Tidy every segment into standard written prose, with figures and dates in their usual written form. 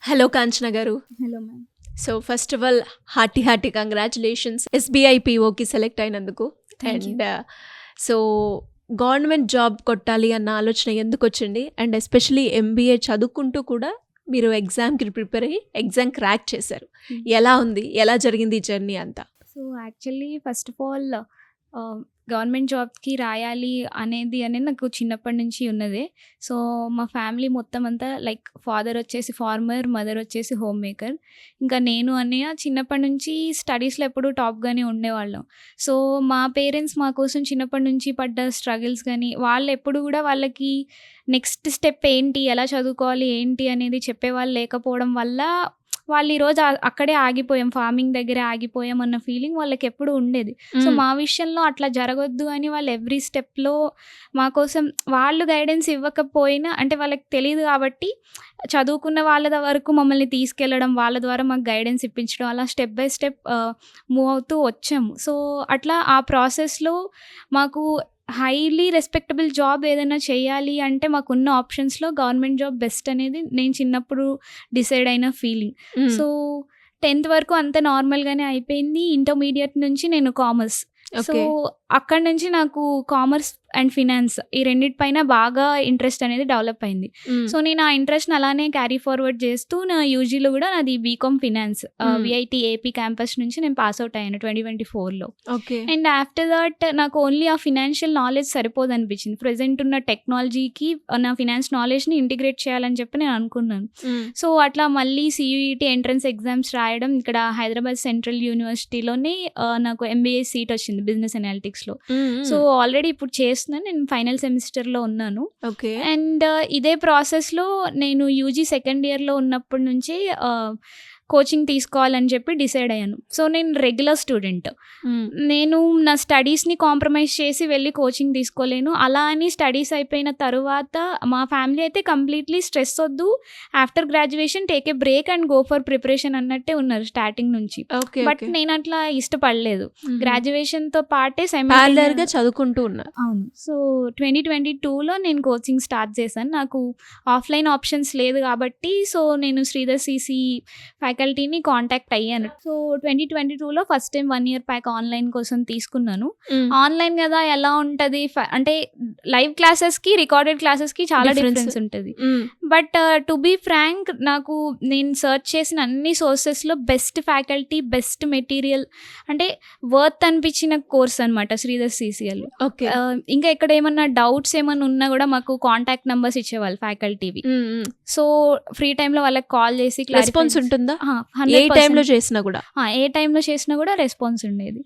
Hello Kanchana గారు. Hello ma'am. So first of all hearty congratulations SBI పీఓకి select అయినందుకు. Thank you. And so government job కొట్టాలి అన్న ఆలోచన ఎందుకు వచ్చింది? అండ్ ఎస్పెషలీ ఎంబీఏ చదువుకుంటూ కూడా మీరు ఎగ్జామ్కి ప్రిపేర్ అయ్యి ఎగ్జామ్ క్రాక్ చేశారు. ఎలా ఉంది, ఎలా జరిగింది ఈ జర్నీ అంతా? So actually first of all government జాబ్కి రాయాలి అనేది నాకు చిన్నప్పటి నుంచి ఉన్నదే. సో మా ఫ్యామిలీ మొత్తం అంతా లైక్ ఫాదర్ వచ్చేసి ఫార్మర్, మదర్ వచ్చేసి హోమ్ మేకర్. ఇంకా నేను అన్నయ్య చిన్నప్పటి నుంచి స్టడీస్లో ఎప్పుడూ టాప్గానే ఉండేవాళ్ళం. సో మా పేరెంట్స్ మా కోసం చిన్నప్పటి నుంచి పడ్డ స్ట్రగుల్స్ కానీ వాళ్ళు ఎప్పుడు కూడా వాళ్ళకి నెక్స్ట్ స్టెప్ ఏంటి, ఎలా చదువుకోవాలి ఏంటి అనేది చెప్పేవాళ్ళు లేకపోవడం వల్ల వాళ్ళు ఈరోజు అక్కడే ఆగిపోయాం, ఫార్మింగ్ దగ్గరే ఆగిపోయాం అన్న ఫీలింగ్ వాళ్ళకి ఎప్పుడు ఉండేది. సో మా విషయంలో అట్లా జరగొద్దు అని వాళ్ళు ఎవ్రీ స్టెప్లో మా కోసం వాళ్ళు గైడెన్స్ ఇవ్వకపోయినా, అంటే వాళ్ళకి తెలియదు కాబట్టి చదువుకున్న వాళ్ళ వరకు మమ్మల్ని తీసుకెళ్ళడం, వాళ్ళ ద్వారా మాకు గైడెన్స్ ఇప్పించడం, అలా స్టెప్ బై స్టెప్ మూవ్ అవుతూ వచ్చాము. సో అట్లా ఆ ప్రాసెస్లో మాకు హైలీ రెస్పెక్టబుల్ జాబ్ ఏదైనా చేయాలి అంటే మాకున్న ఆప్షన్స్లో గవర్నమెంట్ జాబ్ బెస్ట్ అనేది నేను చిన్నప్పుడు డిసైడ్ అయిన ఫీలింగ్. సో 10th వరకు అంత నార్మల్గానే అయిపోయింది. ఇంటర్మీడియట్ నుంచి నేను కామర్స్. సో అక్కడ నుంచి నాకు కామర్స్ అండ్ ఫినాన్స్ ఈ రెండిటిపైన బాగా ఇంట్రెస్ట్ అనేది డెవలప్ అయింది. సో నేను ఆ ఇంట్రెస్ట్ని అలానే క్యారీ ఫార్వర్డ్ చేస్తూ నా యూజీలో కూడా నాది BCom finance VIT AP campus నుంచి నేను పాస్ అవుట్ అయ్యాను 2024లో. అండ్ ఆఫ్టర్ దట్ నాకు ఓన్లీ ఆ ఫినాన్షియల్ నాలెడ్జ్ సరిపోదు అనిపించింది. ప్రెజెంట్ ఉన్న టెక్నాలజీకి నా ఫినాన్స్ నాలెడ్జ్ని ఇంటిగ్రేట్ చేయాలని చెప్పి నేను అనుకున్నాను. సో అట్లా మళ్ళీ సియూఈటీ ఎంట్రన్స్ ఎగ్జామ్స్ రాయడం, ఇక్కడ హైదరాబాద్ సెంట్రల్ యూనివర్సిటీలోనే నాకు ఎంబీఏ సీట్ వచ్చింది బిజినెస్ అనాలిటిక్స్లో. సో ఆల్రెడీ ఇప్పుడు నేను ఫైనల్ సెమిస్టర్లో ఉన్నాను. అండ్ ఇదే ప్రాసెస్లో నేను యూజీ సెకండ్ ఇయర్లో ఉన్నప్పటి నుంచి కోచింగ్ తీసుకోవాలని చెప్పి డిసైడ్ అయ్యాను. సో నేను రెగ్యులర్ స్టూడెంట్, నేను నా స్టడీస్ని కాంప్రమైజ్ చేసి వెళ్ళి కోచింగ్ తీసుకోలేను. అలా అని స్టడీస్ అయిపోయిన తర్వాత మా ఫ్యామిలీ అయితే కంప్లీట్లీ స్ట్రెస్ వద్దు, after graduation take a break and go for preparation అన్నట్టే ఉన్నారు స్టార్టింగ్ నుంచి. బట్ నేను అట్లా ఇష్టపడలేదు. గ్రాడ్యుయేషన్తో పాటే సైమల్టేనియస్గా చదువుకుంటూ ఉన్నా. అవును. సో 2022లో నేను కోచింగ్ స్టార్ట్ చేశాను. నాకు ఆఫ్లైన్ ఆప్షన్స్ లేదు కాబట్టి సో నేను శ్రీధర్ సిసి ఫ్యాకల్టీని కాంటాక్ట్ అయ్యాను. సో 2022లో first time 1 year pack online కోసం తీసుకున్నాను. ఆన్లైన్ కదా ఎలా ఉంటుంది అంటే లైవ్ క్లాసెస్కి రికార్డెడ్ క్లాసెస్కి చాలా డిఫరెన్స్ ఉంటుంది. బట్ టు బీ ఫ్రాంక్, నాకు నేను సర్చ్ చేసిన అన్ని సోర్సెస్లో బెస్ట్ ఫ్యాకల్టీ, బెస్ట్ మెటీరియల్, అంటే వర్త్ అనిపించిన కోర్స్ అనమాట శ్రీధర్ సిసిఎల్. ఇంకా ఇక్కడ ఏమన్నా డౌట్స్ ఏమన్నా ఉన్నా కూడా మాకు కాంటాక్ట్ నెంబర్స్ ఇచ్చేవాళ్ళు ఫ్యాకల్టీవి. సో ఫ్రీ టైంలో వాళ్ళకి కాల్ చేసి రెస్పాన్స్ ఉంటుందా? ఏ టైంలో చేసినా కూడా రెస్పాన్స్ ఉండేది.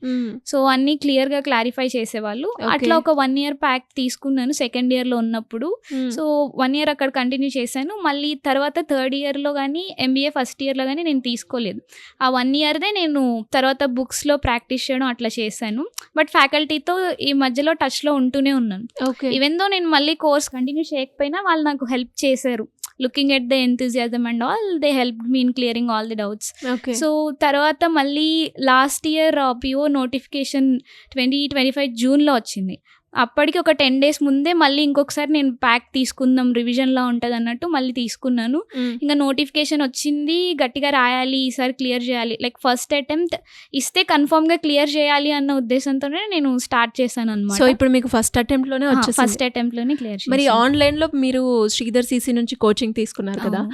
సో అన్ని క్లియర్ గా క్లారిఫై చేసేవాళ్ళు. అట్లా ఒక 1 year ప్యాక్ తీసుకున్నాను సెకండ్ ఇయర్ లో ఉన్నప్పుడు. సో 1 year అక్కడ కంటిన్యూ చేశాను. మళ్ళీ తర్వాత థర్డ్ ఇయర్ లో కానీ ఎంబీఏ ఫస్ట్ ఇయర్ లో కానీ నేను తీసుకోలేదు. ఆ 1 yearదే నేను తర్వాత బుక్స్ లో ప్రాక్టీస్ చేయడం అట్లా చేశాను. బట్ ఫ్యాకల్టీతో ఈ మధ్యలో టచ్ లో ఉంటూనే ఉన్నాను. ఈవెన్ దో నేను మళ్ళీ కోర్స్ కంటిన్యూ చేయకపోయినా వాళ్ళు నాకు హెల్ప్ చేశారు. Looking at the enthusiasm and all, they helped me in clearing all the doubts. So తర్వాత మళ్ళీ లాస్ట్ ఇయర్ పిఓ నోటిఫికేషన్ 2025 జూన్లో వచ్చింది. అప్పటికి ఒక 10 days ముందే మళ్ళీ ఇంకొకసారి నేను ప్యాక్ తీసుకుందాం, రివిజన్లా ఉంటుంది అన్నట్టు మళ్ళీ తీసుకున్నాను. ఇంకా నోటిఫికేషన్ వచ్చింది, గట్టిగా రాయాలి, ఈసారి క్లియర్ చేయాలి, లైక్ ఫస్ట్ అటెంప్ట్ ఇస్తే కన్ఫర్మ్గా క్లియర్ చేయాలి అన్న ఉద్దేశంతోనే నేను స్టార్ట్ చేశాను అనమాట. సో ఇప్పుడు మీకు ఫస్ట్ అటెంప్ట్లోనే క్లియర్. మరి ఆన్లైన్లో మీరు శ్రీధర్ సిసి నుంచి కోచింగ్ తీసుకున్నారు కదా,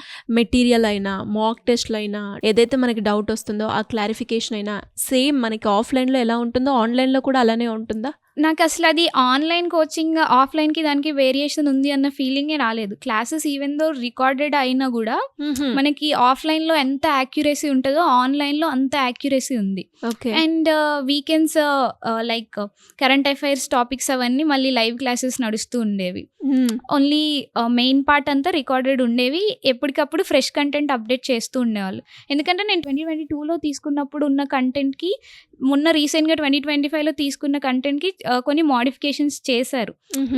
మెటీరియల్ అయినా మాక్ టెస్ట్లు అయినా ఏదైతే మనకి డౌట్ వస్తుందో ఆ క్లారిఫికేషన్ అయినా సేమ్ మనకి ఆఫ్లైన్లో ఎలా ఉంటుందో ఆన్లైన్లో కూడా అలానే ఉంటుందా? నాకు అసలు అది ఆన్లైన్ కోచింగ్ ఆఫ్లైన్కి దానికి వేరియేషన్ ఉంది అన్న ఫీలింగే రాలేదు. క్లాసెస్ ఈవెన్ దో రికార్డెడ్ అయినా కూడా మనకి ఆఫ్లైన్లో ఎంత యాక్యురసీ ఉంటుందో ఆన్లైన్లో అంత యాక్యురసీ ఉంది. And weekends like current affairs topics అవన్నీ మళ్ళీ లైవ్ క్లాసెస్ నడుస్తూ ఉండేవి. ఓన్లీ మెయిన్ పార్ట్ అంతా రికార్డెడ్ ఉండేవి. ఎప్పటికప్పుడు ఫ్రెష్ కంటెంట్ అప్డేట్ చేస్తూ ఉండేవాళ్ళు. ఎందుకంటే నేను 2022లో తీసుకున్నప్పుడు ఉన్న కంటెంట్కి మొన్న రీసెంట్గా 2025లో తీసుకున్న కంటెంట్కి కొన్ని మోడిఫికేషన్స్ చేశారు.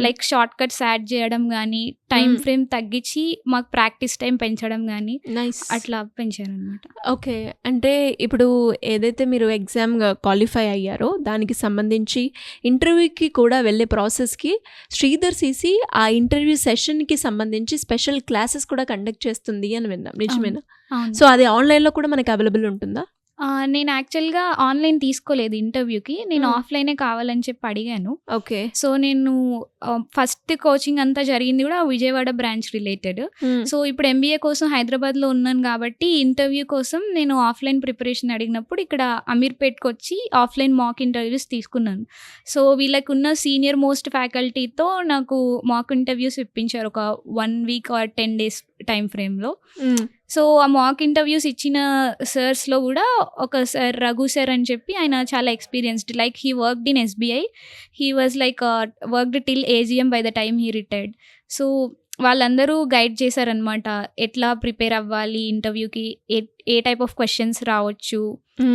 లైక్ షార్ట్ కట్స్ యాడ్ చేయడం కానీ, టైం ఫ్రేమ్ తగ్గించి మాకు ప్రాక్టీస్ టైం పెంచడం కానీ నైస్. అట్లా పెంచారనమాట. ఓకే. అంటే ఇప్పుడు ఏదైతే మీరు ఎగ్జామ్ క్వాలిఫై అయ్యారో దానికి సంబంధించి ఇంటర్వ్యూకి కూడా వెళ్ళే ప్రాసెస్కి శ్రీధర్ సీసీ ఆ ఇంటర్వ్యూ సెషన్కి సంబంధించి స్పెషల్ క్లాసెస్ కూడా కండక్ట్ చేస్తుంది అని విన్నాం, నిజమేనా? అవును. సో అది ఆన్లైన్లో కూడా మనకి అవైలబుల్ ఉంటుందా? నేను యాక్చువల్గా ఆన్లైన్ తీసుకోలేదు ఇంటర్వ్యూకి, నేను ఆఫ్లైనే కావాలని చెప్పి అడిగాను. ఓకే. సో నేను ఫస్ట్ కోచింగ్ అంతా జరిగింది కూడా విజయవాడ బ్రాంచ్ రిలేటెడ్. సో ఇప్పుడు ఎంబీఏ కోసం హైదరాబాద్లో ఉన్నాను కాబట్టి ఇంటర్వ్యూ కోసం నేను ఆఫ్లైన్ ప్రిపరేషన్ అడిగినప్పుడు ఇక్కడ అమీర్పేట్కి వచ్చి ఆఫ్లైన్ మాక్ ఇంటర్వ్యూస్ తీసుకున్నాను. సో వీళ్ళకి ఉన్న సీనియర్ మోస్ట్ ఫ్యాకల్టీతో నాకు మాక్ ఇంటర్వ్యూస్ ఇప్పించారు ఒక 1 వీక్ ఆర్ 10 days టైం ఫ్రేమ్లో. సో ఆ మాక్ ఇంటర్వ్యూస్ ఇచ్చిన సర్స్లో కూడా ఒక సార్ రఘు సార్ అని చెప్పి, ఆయన చాలా experienced, like he worked in SBI, he was like worked till AGM by the time he retired. So వాళ్ళందరూ గైడ్ చేశారనమాట, ఎట్లా ప్రిపేర్ అవ్వాలి ఇంటర్వ్యూకి, ఏ టైప్ ఆఫ్ క్వశ్చన్స్ రావచ్చు,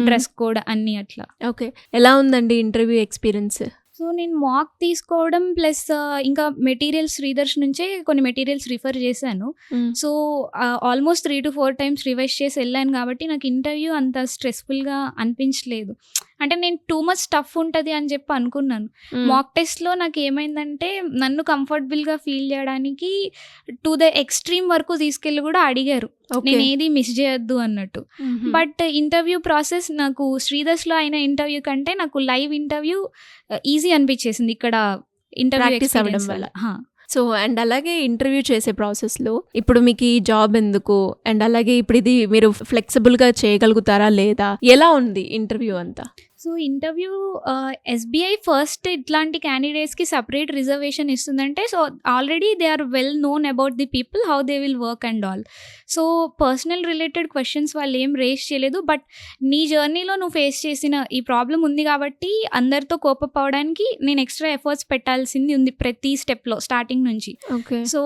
డ్రెస్ కోడ్ అన్నీ అట్లా. ఓకే. ఎలా ఉందండి ఇంటర్వ్యూ ఎక్స్పీరియన్స్? సో నేను మాక్ తీసుకోవడం ప్లస్ ఇంకా మెటీరియల్స్ శ్రీదర్శ్ నుంచే కొన్ని మెటీరియల్స్ రిఫర్ చేశాను. So almost 3 to 4 times revise చేసి వెళ్ళాను కాబట్టి నాకు ఇంటర్వ్యూ అంత స్ట్రెస్ఫుల్గా అనిపించలేదు. అంటే నేను టూ మచ్ టఫ్ ఉంటుంది అని చెప్పి అనుకున్నాను. మాక్ టెస్ట్లో నాకు ఏమైందంటే నన్ను కంఫర్టబుల్గా ఫీల్ చేయడానికి టు ద ఎక్స్ట్రీమ్ వరకు తీసుకెళ్ళి కూడా అడిగారు, నేను ఏది మిస్ చేయొద్దు అన్నట్టు. బట్ ఇంటర్వ్యూ ప్రాసెస్ నాకు శ్రీదర్శ్లో అయిన ఇంటర్వ్యూ కంటే నాకు లైవ్ ఇంటర్వ్యూ ఈజీ అనిపించేసింది ఇక్కడ ఇంటర్వ్యూ ప్రాక్టీస్ అవ్వడం వల్ల. సో అండ్ అలాగే ఇంటర్వ్యూ చేసే ప్రాసెస్లో ఇప్పుడు మీకు ఈ జాబ్ ఎందుకు, అండ్ అలాగే ఇప్పుడు ఇది మీరు ఫ్లెక్సిబుల్గా చేయగలుగుతారా లేదా, ఎలా ఉంది ఇంటర్వ్యూ అంతా? సో ఇంటర్వ్యూ ఎస్బీఐ ఫస్ట్ ఇట్లాంటి క్యాండిడేట్స్కి సపరేట్ రిజర్వేషన్ ఇస్తుందంటే, so already they are well known about the people, how they will work and all. So personal related questions వాళ్ళు ఏం రేస్ చేయలేదు. బట్ నీ జర్నీలో నువ్వు ఫేస్ చేసిన ఈ ప్రాబ్లం ఉంది కాబట్టి అందరితో కోపప్ అవ్వడానికి నేను ఎక్స్ట్రా ఎఫర్ట్స్ పెట్టాల్సింది ఉంది ప్రతి స్టెప్లో స్టార్టింగ్ నుంచి. ఓకే. సో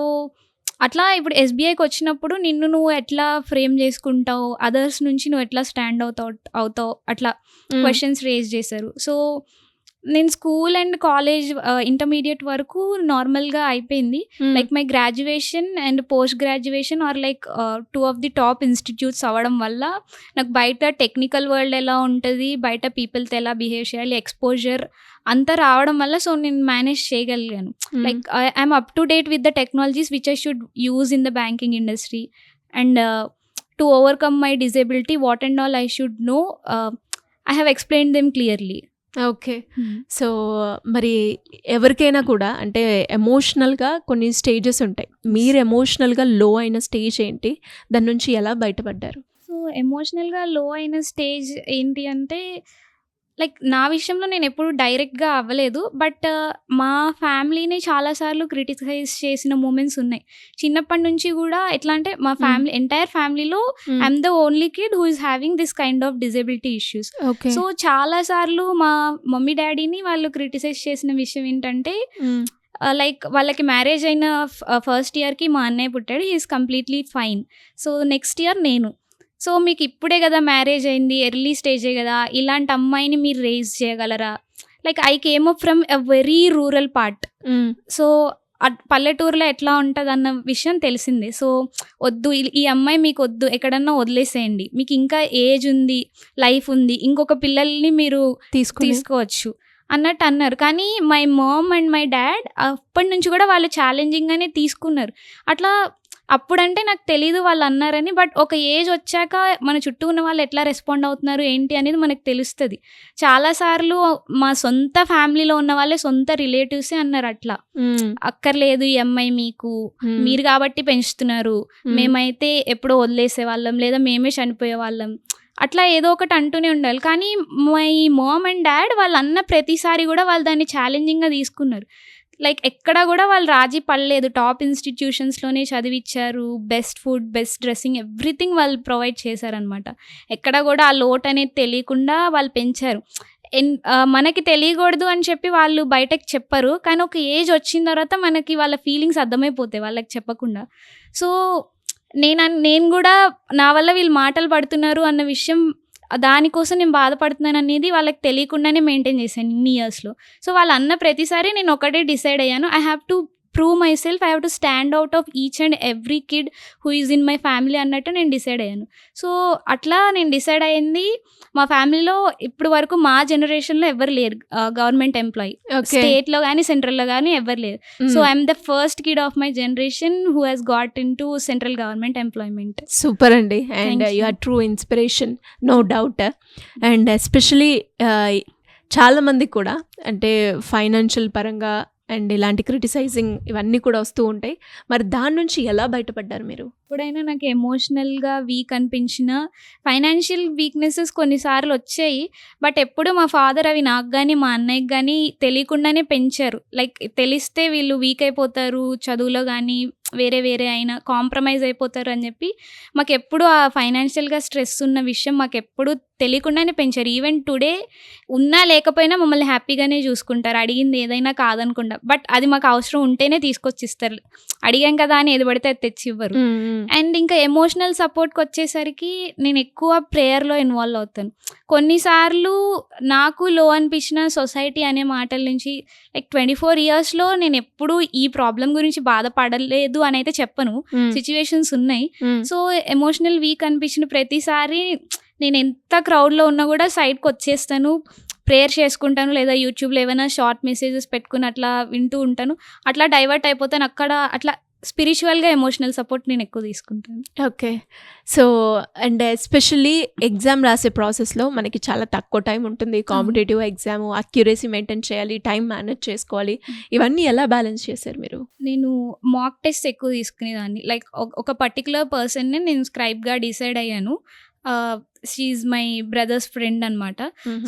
అట్లా ఇప్పుడు ఎస్బీఐకి వచ్చినప్పుడు నిన్ను నువ్వు ఎట్లా ఫ్రేమ్ చేసుకుంటావు, అదర్స్ నుంచి నువ్వు ఎట్లా స్టాండ్ అవుతావు అట్లా క్వశ్చన్స్ రేజ్ చేశారు. సో నేను స్కూల్ అండ్ కాలేజ్ ఇంటర్మీడియట్ వరకు నార్మల్గా అయిపోయింది. Like my graduation and post graduation are like 2 of the top institutes అవ్వడం వల్ల నాకు బయట టెక్నికల్ వరల్డ్ ఎలా ఉంటుంది, బయట పీపుల్తో ఎలా బిహేవ్ చేయాలి, ఎక్స్పోజర్ అంతా రావడం వల్ల సో నేను మేనేజ్ చేయగలిగాను. Like I'm up to date with the technologies which I should use in the banking industry and to overcome my disability what and all I should know, I have explained them clearly. Okay. So మరి ఎవరికైనా కూడా అంటే ఎమోషనల్గా కొన్ని stages ఉంటాయి, మీరు ఎమోషనల్గా లో అయిన స్టేజ్ ఏంటి, దాని నుంచి ఎలా బయటపడ్డారు? సో ఎమోషనల్గా లో అయిన స్టేజ్ ఏంటి అంటే, లైక్ నా విషయంలో నేను ఎప్పుడు డైరెక్ట్గా అవ్వలేదు, బట్ మా ఫ్యామిలీని చాలాసార్లు క్రిటిసైజ్ చేసిన మూమెంట్స్ ఉన్నాయి. చిన్నప్పటి నుంచి కూడా ఎట్లా అంటే మా ఫ్యామిలీ ఎంటైర్ ఫ్యామిలీలో I'm the only kid who is having this kind of disability issues. So చాలాసార్లు మా మమ్మీ డాడీని వాళ్ళు క్రిటిసైజ్ చేసిన విషయం ఏంటంటే, లైక్ వాళ్ళకి మ్యారేజ్ అయిన ఫస్ట్ ఇయర్కి మా అన్నయ్య పుట్టాడు, he is completely fine. So next year నేను, సో మీకు ఇప్పుడే కదా మ్యారేజ్ అయింది, ఎర్లీ స్టేజే కదా, ఇలాంటి అమ్మాయిని మీరు రేజ్ చేయగలరా? Like I came up from a very rural part. So పల్లెటూరులో ఎట్లా ఉంటుంది అన్న విషయం తెలిసింది. సో వద్దు, ఈ అమ్మాయి మీకు వద్దు, ఎక్కడన్నా వదిలేసేయండి, మీకు ఇంకా ఏజ్ ఉంది, లైఫ్ ఉంది, ఇంకొక పిల్లల్ని మీరు తీసుకోవచ్చు అన్నట్టు అన్నారు. కానీ my mom and my dad అప్పటి నుంచి కూడా వాళ్ళు ఛాలెంజింగ్గానే తీసుకున్నారు. అట్లా అప్పుడంటే నాకు తెలీదు వాళ్ళు అన్నారని, బట్ ఒక ఏజ్ వచ్చాక మన చుట్టూ ఉన్న వాళ్ళు ఎట్లా రెస్పాండ్ అవుతున్నారు ఏంటి అనేది మనకు తెలుస్తుంది. చాలాసార్లు మా సొంత ఫ్యామిలీలో ఉన్న వాళ్ళే సొంత రిలేటివ్సే అన్నారు అట్లా, అక్కర్లేదు ఈ అమ్మాయి మీకు, మీరు కాబట్టి పెంచుతున్నారు, మేమైతే ఎప్పుడో వదిలేసే వాళ్ళం లేదా మేమే చనిపోయే వాళ్ళం, అట్లా ఏదో ఒకటి అంటూనే ఉండాలి. కానీ మై మామ్ అండ్ డాడ్ వాళ్ళు అన్న ప్రతిసారి కూడా వాళ్ళు దాన్ని ఛాలెంజింగ్గా తీసుకున్నారు. లైక్ ఎక్కడ కూడా వాళ్ళు రాజీ పడలేదు, టాప్ ఇన్స్టిట్యూషన్స్లోనే చదివించారు, best food, best dressing, everything వాళ్ళు ప్రొవైడ్ చేశారనమాట. ఎక్కడ కూడా ఆ లోటు అనేది తెలియకుండా వాళ్ళు పెంచారు. మనకి తెలియకూడదు అని చెప్పి వాళ్ళు బయటకు చెప్పరు, కానీ ఒక ఏజ్ వచ్చిన తర్వాత మనకి వాళ్ళ ఫీలింగ్స్ అర్థమైపోతాయి వాళ్ళకి చెప్పకుండా. సో నేను కూడా నా వల్ల వీళ్ళు మాటలు పడుతున్నారు అన్న విషయం దానికోసం నేను బాధపడుతున్నాను అనేది వాళ్ళకి తెలియకుండానే మెయింటైన్ చేశాను ఇన్ని ఇయర్స్లో. సో వాళ్ళు అన్న ప్రతిసారి నేను ఒకటే డిసైడ్ అయ్యాను, I have to prove my self, I have to stand out of each and every kid who is in my family అన్నట్టు నేను డిసైడ్ అయ్యాను. సో అట్లా నేను డిసైడ్ అయ్యింది. మా ఫ్యామిలీలో ఇప్పుడు వరకు మా జనరేషన్లో ఎవరు లేరు గవర్నమెంట్ ఎంప్లాయీ, స్టేట్లో కానీ సెంట్రల్లో కానీ ఎవరు లేరు. So I'm the first kid of my generation who has got into central government employment. Super అండి, and you are true inspiration, no doubt. And especially చాలామంది కూడా అంటే ఫైనాన్షియల్ పరంగా అండ్ ఇలాంటి క్రిటిసైజింగ్ ఇవన్నీ కూడా వస్తూ ఉంటాయి. మరి దాని నుంచి ఎలా బయటపడ్డారు మీరు? ఎప్పుడైనా నాకు ఎమోషనల్గా వీక్ అనిపించిన ఫైనాన్షియల్ వీక్నెసెస్ కొన్నిసార్లు వచ్చాయి, బట్ ఎప్పుడు మా ఫాదర్ అవి నాకు కానీ మా అన్నయ్యకి కానీ తెలియకుండానే పెంచారు. లైక్ తెలిస్తే వీళ్ళు వీక్ అయిపోతారు చదువులో కానీ వేరే వేరే అయినా కాంప్రమైజ్ అయిపోతారు అని చెప్పి మాకు ఎప్పుడు ఆ ఫైనాన్షియల్గా స్ట్రెస్ ఉన్న విషయం మాకు ఎప్పుడు తెలియకుండానే పెంచారు. ఈవెన్ టుడే ఉన్నా లేకపోయినా మమ్మల్ని హ్యాపీగానే చూసుకుంటారు, అడిగింది ఏదైనా కాదనకుండా. బట్ అది మాకు అవసరం ఉంటేనే తీసుకొచ్చి ఇస్తారు, అడిగాం కదా అని ఏది పడితే అది తెచ్చి ఇవ్వరు. అండ్ ఇంకా ఎమోషనల్ సపోర్ట్కి వచ్చేసరికి నేను ఎక్కువ ప్రేయర్లో ఇన్వాల్వ్ అవుతాను. కొన్నిసార్లు నాకు లో అనిపించిన సొసైటీ అనే మాటల నుంచి లైక్ 24 ఇయర్స్లో నేను ఎప్పుడూ ఈ ప్రాబ్లం గురించి బాధపడలేదు అని అయితే చెప్పను, సిచ్యువేషన్స్ ఉన్నాయి. సో ఎమోషనల్ వీక్ అనిపించిన ప్రతిసారి నేను ఎంత క్రౌడ్లో ఉన్నా కూడా సైడ్కి వచ్చేస్తాను, ప్రేయర్ చేసుకుంటాను, లేదా యూట్యూబ్లో ఏమైనా షార్ట్ మెసేజెస్ పెట్టుకుని అట్లా వింటూ ఉంటాను. అట్లా డైవర్ట్ అయిపోతాను. అక్కడ అట్లా స్పిరిచువల్గా ఎమోషనల్ సపోర్ట్ నేను ఎక్కువ తీసుకుంటాను. Okay. So and especially exam రాసే ప్రాసెస్లో మనకి చాలా తక్కువ టైం ఉంటుంది. కాంపిటేటివ్ ఎగ్జామ్, అక్యురసీ మెయింటైన్ చేయాలి, టైం మేనేజ్ చేసుకోవాలి. ఇవన్నీ ఎలా బ్యాలెన్స్ చేశారు మీరు? నేను మాక్ టెస్ట్ ఎక్కువ తీసుకునేదాన్ని. లైక్ ఒక పర్టికులర్ పర్సన్ని నేను స్క్రైబ్గా డిసైడ్ అయ్యాను. She is my brother's friend అనమాట.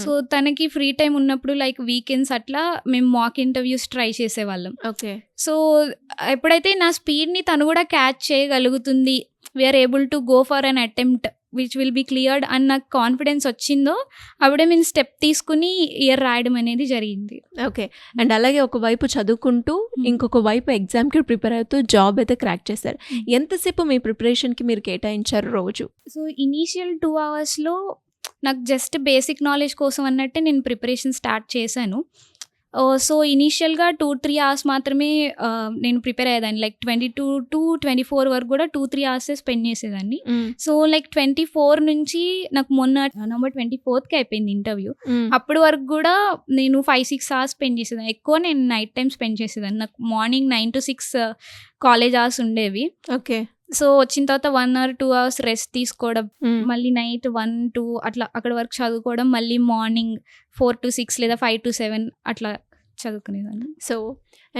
సో తనకి ఫ్రీ టైం ఉన్నప్పుడు లైక్ వీకెండ్స్ అట్లా మేము మాక్ ఇంటర్వ్యూస్ ట్రై చేసేవాళ్ళం. ఓకే. సో ఎప్పుడైతే నా స్పీడ్ని తను కూడా క్యాచ్ చేయగలుగుతుంది, we're able to go for an attempt which will be cleared అన్న కాన్ఫిడెన్స్ వచ్చిందో అప్పుడే మేము స్టెప్ తీసుకుని ఇయర్ రాయడం అనేది జరిగింది. ఓకే. అండ్ అలాగే ఒకవైపు చదువుకుంటూ ఇంకొక వైపు ఎగ్జామ్కి ప్రిపేర్ అవుతూ జాబ్ అయితే క్రాక్ చేశారు. ఎంతసేపు మీ ప్రిపరేషన్కి మీరు కేటాయించారు రోజు? సో ఇనీషియల్ 2 అవర్స్లో నాకు జస్ట్ బేసిక్ నాలెడ్జ్ కోసం అన్నట్టే నేను ప్రిపరేషన్ స్టార్ట్ చేశాను. సో ఇనీషియల్గా 2-3 అవర్స్ మాత్రమే నేను ప్రిపేర్ అయ్యేదాన్ని. లైక్ 22 to 24 వరకు కూడా 2-3 అవర్సే స్పెండ్ చేసేదాన్ని. సో లైక్ 24 నుంచి నాకు మొన్న నవంబర్ 24కి అయిపోయింది ఇంటర్వ్యూ. అప్పటి వరకు కూడా నేను 5-6 అవర్స్ స్పెండ్ చేసేదాన్ని. ఎక్కువ నేను నైట్ టైం స్పెండ్ చేసేదాన్ని. నాకు మార్నింగ్ 9 to 6 కాలేజ్ అవర్స్ ఉండేవి. ఓకే. సో వచ్చిన తర్వాత 1 or 2 అవర్స్ రెస్ట్ తీసుకోవడం, మళ్ళీ నైట్ 1-2 అట్లా అక్కడ వరకు చదువుకోవడం, మళ్ళీ మార్నింగ్ 4 to 6 లేదా 5 to 7 అట్లా చదువుకునేదాన్ని. సో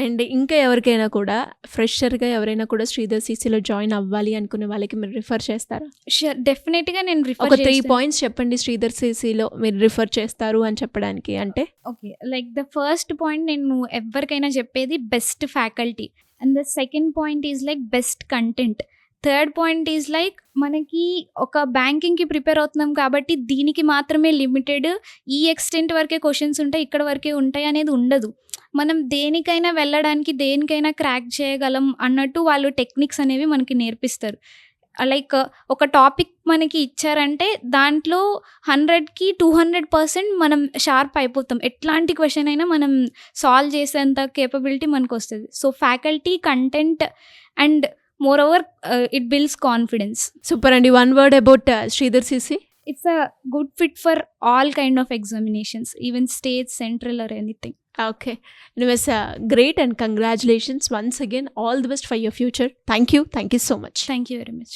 అండ్ ఇంకా ఎవరికైనా కూడా ఫ్రెషర్గా ఎవరైనా కూడా శ్రీధర్ సిసిలో జాయిన్ అవ్వాలి అనుకునే వాళ్ళకి మీరు రిఫర్ చేస్తారా? షూర్, డెఫినెట్గా నేను రిఫర్. ఒక 3 points చెప్పండి శ్రీధర్ సిసిలో మీరు రిఫర్ చేస్తారు అని చెప్పడానికి. అంటే okay, like the first point నేను ఎవరికైనా చెప్పేది best faculty, and the second point is like best content, third point is like మనకి ఒక బ్యాంకింగ్కి ప్రిపేర్ అవుతున్నాం కాబట్టి దీనికి మాత్రమే లిమిటెడ్ ఈ ఎక్స్టెంట్ వరకే క్వశ్చన్స్ ఉంటాయి, ఇక్కడ వరకే ఉంటాయి అనేది ఉండదు. మనం దేనికైనా వెళ్ళడానికి, దేనికైనా క్రాక్ చేయగలం అన్నట్టు వాళ్ళు టెక్నిక్స్ అనేవి మనకి నేర్పిస్తారు. లైక్ ఒక టాపిక్ మనకి ఇచ్చారంటే దాంట్లో 100కి 200% మనం షార్ప్ అయిపోతాం. ఎట్లాంటి క్వశ్చన్ అయినా మనం సాల్వ్ చేసేంత కేపబిలిటీ మనకు వస్తుంది. So faculty, content and moreover it builds confidence. Super అండి. 1 word about Sridhar CC. It's a good fit for all kind of examinations, even state, central or anything. Okay. It was great and congratulations once again. All the best for your future. Thank you so much. Thank you very much.